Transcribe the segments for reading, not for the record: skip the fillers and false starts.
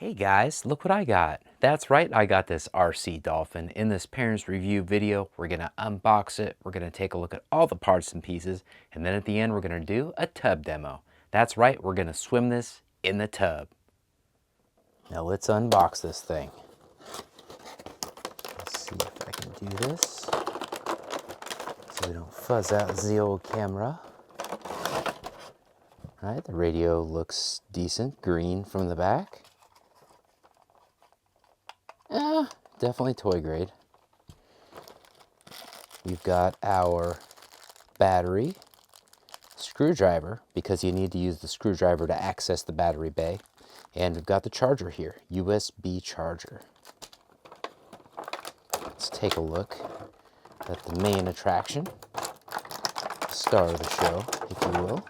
Hey guys, look what I got. That's right, I got this RC Dolphin. In this parents review video, we're gonna unbox it, we're gonna take a look at all the parts and pieces, and then at the end we're gonna do a tub demo. That's right, we're gonna swim this in the tub. Now let's unbox this thing. Let's see if I can do this so we don't fuzz out the old camera. All right, the radio looks decent, green from the back. Definitely toy grade. We've got our battery, screwdriver, because you need to use the screwdriver to access the battery bay. And we've got the charger here, USB charger. Let's take a look at the main attraction, star of the show, if you will.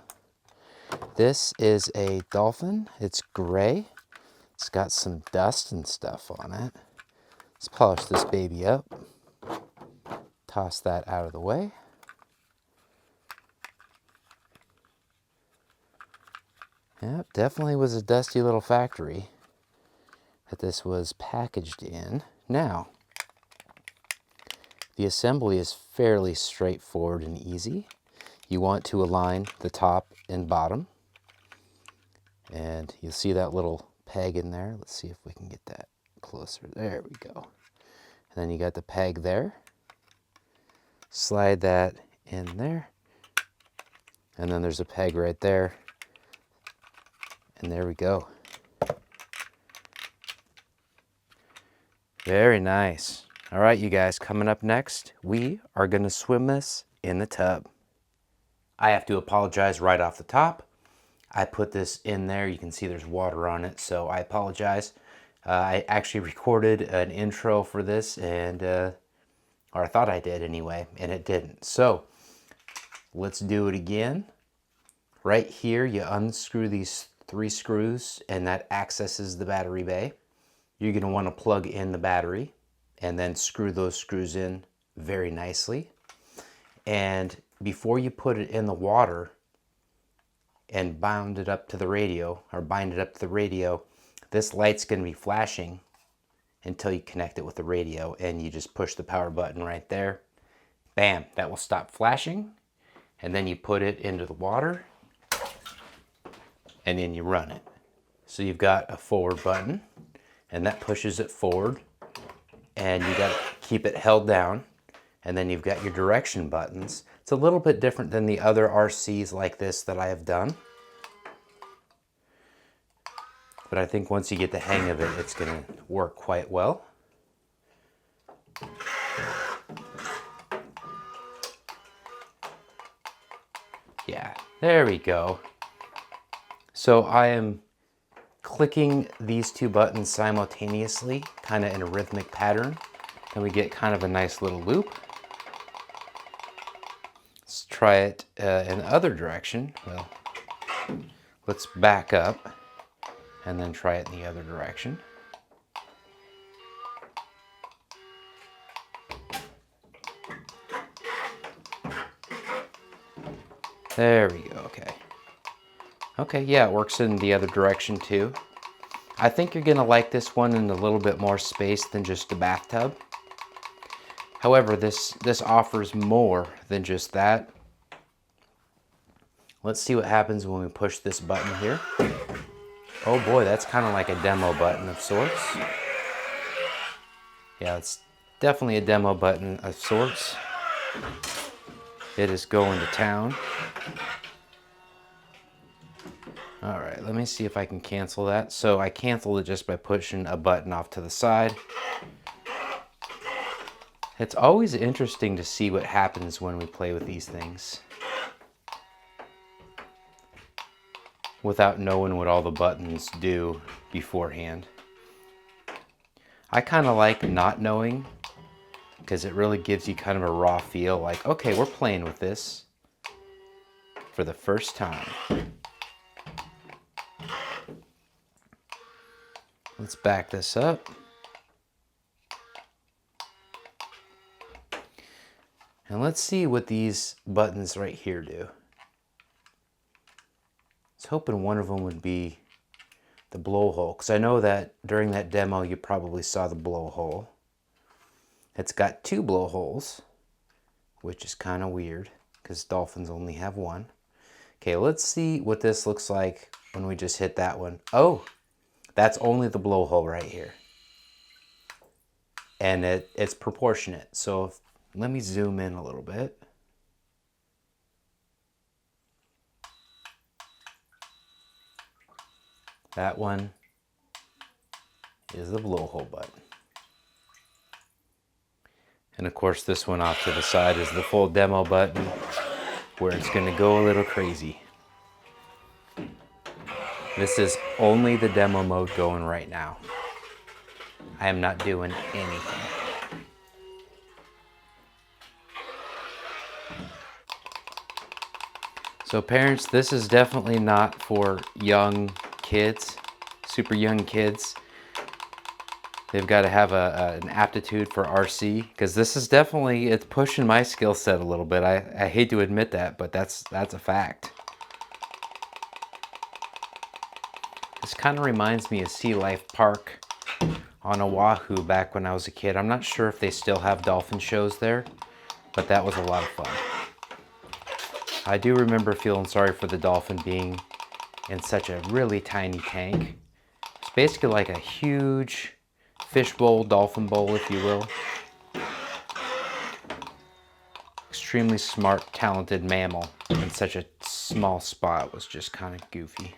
This is a Dolphin. It's gray. It's got some dust and stuff on it. Let's polish this baby up. Toss that out of the way. Yep, definitely was a dusty little factory that this was packaged in. Now, the assembly is fairly straightforward and easy. You want to align the top and bottom. And you'll see that little peg in there. Let's see if we can get that closer. There we go. And then you got the peg there. Slide that in there. And then there's a peg right there. And there we go. Very nice. All right, you guys, coming up next, we are going to swim this in the tub. I have to apologize right off the top. I put this in there. You can see there's water on it, so I apologize. I actually recorded an intro for this, and or I thought I did anyway, and it didn't. So let's do it again. Right here, you unscrew these 3 screws, and that accesses the battery bay. You're going to want to plug in the battery and then screw those screws in very nicely. And before you put it in the water and bind it up to the radio, this light's going to be flashing until you connect it with the radio, and you just push the power button right there. Bam, that will stop flashing, and then you put it into the water and then you run it. So you've got a forward button, and that pushes it forward, and you got to keep it held down, and then you've got your direction buttons. It's a little bit different than the other RCs like this that I have done, but I think once you get the hang of it, it's going to work quite well. Yeah, there we go. So I am clicking these 2 buttons simultaneously, kind of in a rhythmic pattern, and we get kind of a nice little loop. Let's try it in the other direction. Well, let's back up and then try it in the other direction. There we go, okay. Okay, yeah, it works in the other direction too. I think you're gonna like this one in a little bit more space than just a bathtub. However, this offers more than just that. Let's see what happens when we push this button here. Oh boy, that's kind of like a demo button of sorts. Yeah, it's definitely a demo button of sorts. It is going to town. All right, let me see if I can cancel that. So I canceled it just by pushing a button off to the side. It's always interesting to see what happens when we play with these things without knowing what all the buttons do beforehand. I kind of like not knowing, because it really gives you kind of a raw feel, like, okay, we're playing with this for the first time. Let's back this up. And let's see what these buttons right here do. I was hoping one of them would be the blowhole, because I know that during that demo you probably saw the blowhole. It's got 2 blowholes, which is kind of weird because dolphins only have 1. Okay, let's see what this looks like when we just hit that one. Oh, that's only the blowhole right here. And it's proportionate. So let me zoom in a little bit. That one is the blowhole button. And of course this one off to the side is the full demo button where it's going to go a little crazy. This is only the demo mode going right now. I am not doing anything. So parents, this is definitely not for young kids, super young kids. They've got to have an aptitude for RC, because this is definitely, it's pushing my skill set a little bit. I hate to admit that, but that's a fact. This kind of reminds me of Sea Life Park on Oahu back when I was a kid. I'm not sure if they still have dolphin shows there, but that was a lot of fun. I do remember feeling sorry for the dolphin being in such a really tiny tank. It's basically like a huge fishbowl, dolphin bowl, if you will. Extremely smart, talented mammal in such a small spot was just kind of goofy.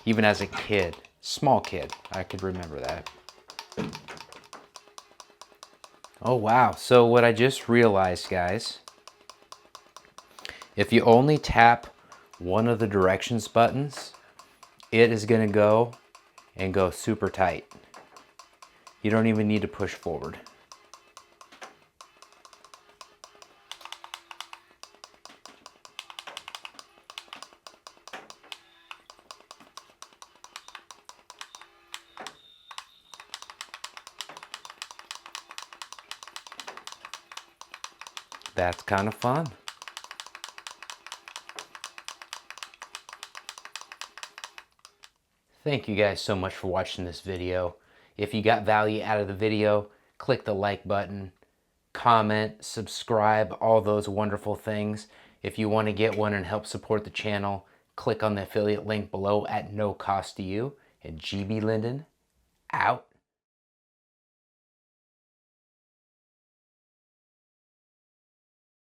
Even as a kid, small kid, I could remember that. Oh wow, so what I just realized, guys, if you only tap one of the directions buttons, it is going to go and go super tight. You don't even need to push forward. That's kind of fun. Thank you guys so much for watching this video. If you got value out of the video, click the like button, comment, subscribe, all those wonderful things. If you want to get one and help support the channel, click on the affiliate link below at no cost to you. And GB Linden, out.